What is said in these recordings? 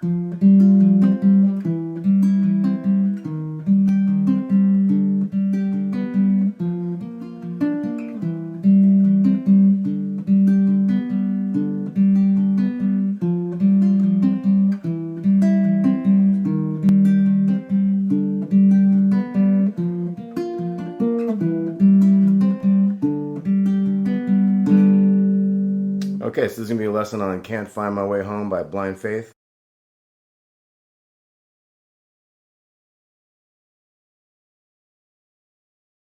Okay, so this is going to be a lesson on Can't Find My Way Home by Blind Faith.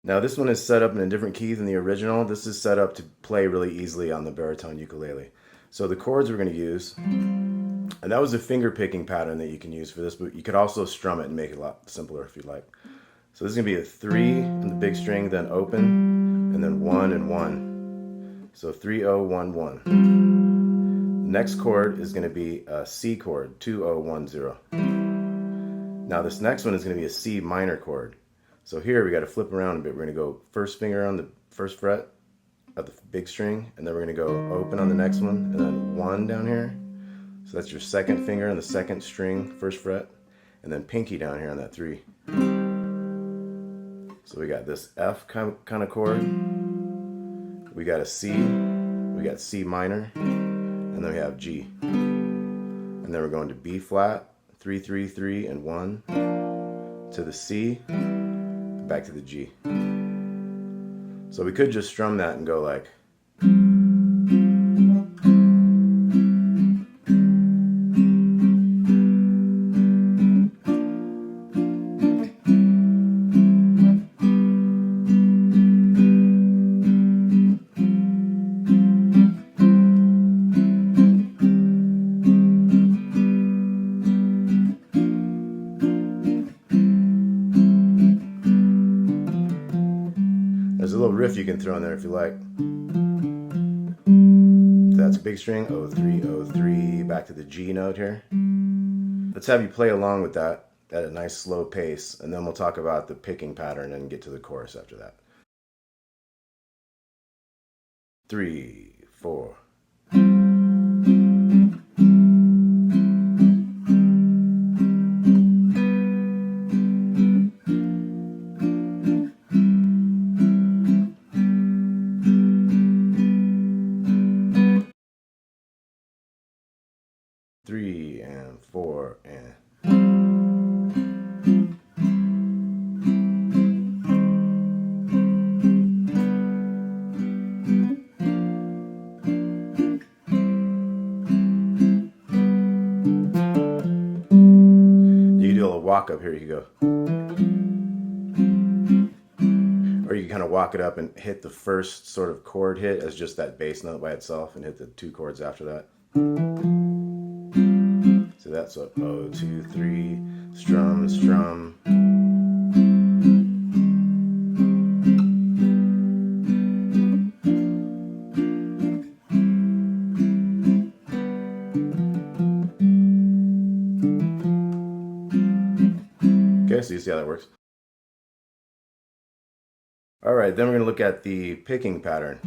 Now this one is set up in a different key than the original. This is set up to play really easily on the baritone ukulele. So the chords we're going to use, and that was a finger picking pattern that you can use for this, but you could also strum it and make it a lot simpler if you'd like. So this is going to be a 3 in the big string, then open, and then 1 and 1. So 3 0 1 1. Next chord is going to be a C chord, 2 0 1 0. Now this next one is going to be a C minor chord. So here we got to flip around a bit. We're going to go first finger on the first fret of the big string, and then we're going to go open on the next one, and then 1 down here. So that's your second finger on the second string, first fret, and then pinky down here on that 3. So we got this F kind of chord. We got a C. We got C minor. And then we have G. And then we're going to B flat, 3 3 3 and 1, to the C, back to the G. So we could just strum that and go like. There's a little riff you can throw in there if you like. That's a big string, 03, 03, back to the G note here. Let's have you play along with that at a nice slow pace, and then we'll talk about the picking pattern and get to the chorus after that. 3 4. Three and 4 and. You can do a little walk up here. You can go. Or you can kind of walk it up and hit the first sort of chord hit as just that bass note by itself and hit the 2 chords after that. So that's what 0 2 3 strum strum. Okay, so you see how that works. Alright, then we're going to look at the picking pattern.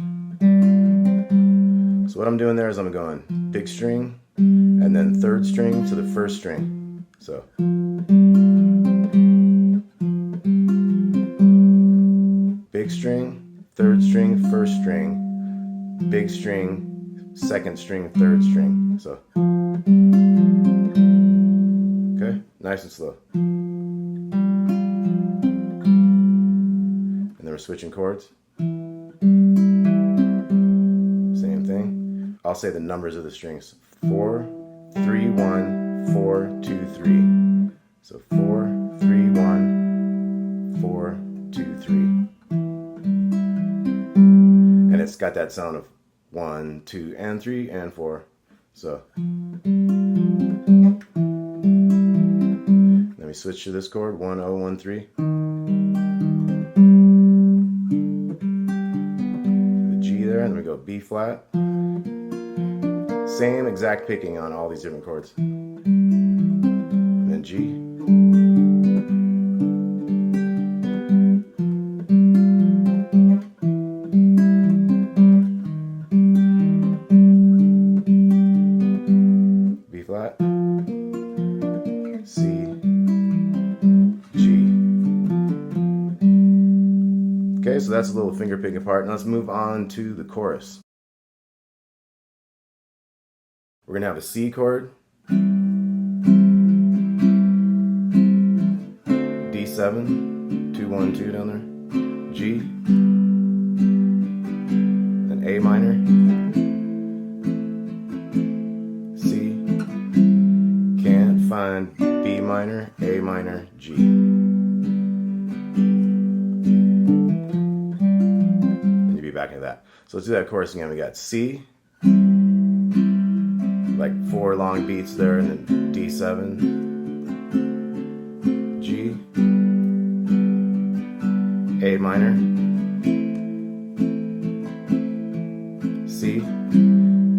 So what I'm doing there is I'm going big string, and then 3rd string to the 1st string. So big string, 3rd string, 1st string, big string, 2nd string, 3rd string. So okay, nice and slow. And then we're switching chords. Same thing. I'll say the numbers of the strings. 4 3 1 4 2 3. So 4 3 1 4 2 3. And it's got that sound of 1 2 and 3 and 4. So let me switch to this chord, 1 0 1 3. To the G there, and then we go B flat. Same exact picking on all these different chords. And then G. B flat. Okay, so that's a little finger picking part. Now let's move on to the chorus. We're gonna have a C chord, D7, 2 1 2 down there, G, then A minor, C, can't find B minor, A minor, G. And you'll be back into that. So let's do that chorus again. We got C, like 4 long beats there, and then D7, G, A minor, C,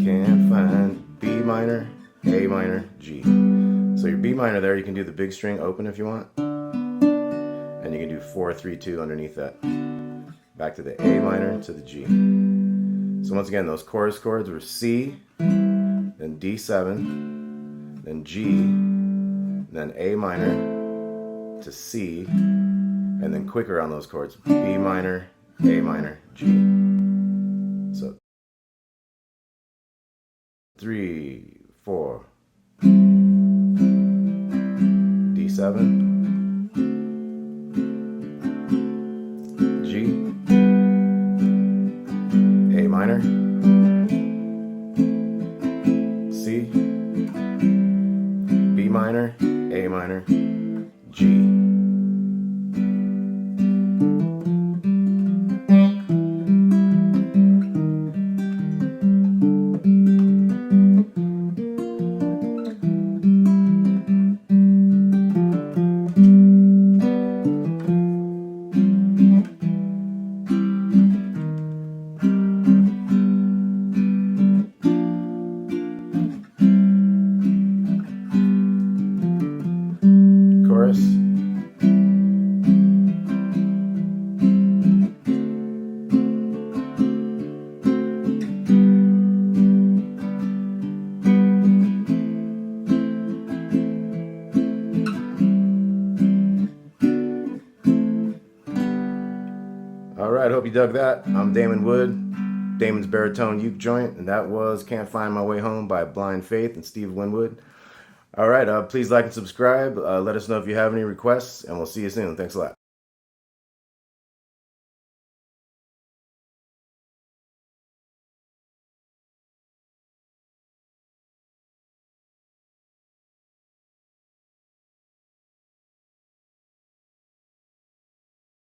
can't find B minor, A minor, G. So your B minor there, you can do the big string open if you want, and you can do 4 3 2 underneath that. Back to the A minor to the G. So once again, those chorus chords were C, then D7, then G, then A minor to C, and then quicker on those chords, B minor, A minor, G. So 3 4, D7, G, A minor, C, B minor, A minor, G. Chorus. Alright, hope you dug that. I'm Damon Wood, Damon's Baritone Uke Joint, and that was Can't Find My Way Home by Blind Faith and Steve Winwood. Alright, please like and subscribe. Let us know if you have any requests, and we'll see you soon. Thanks a lot.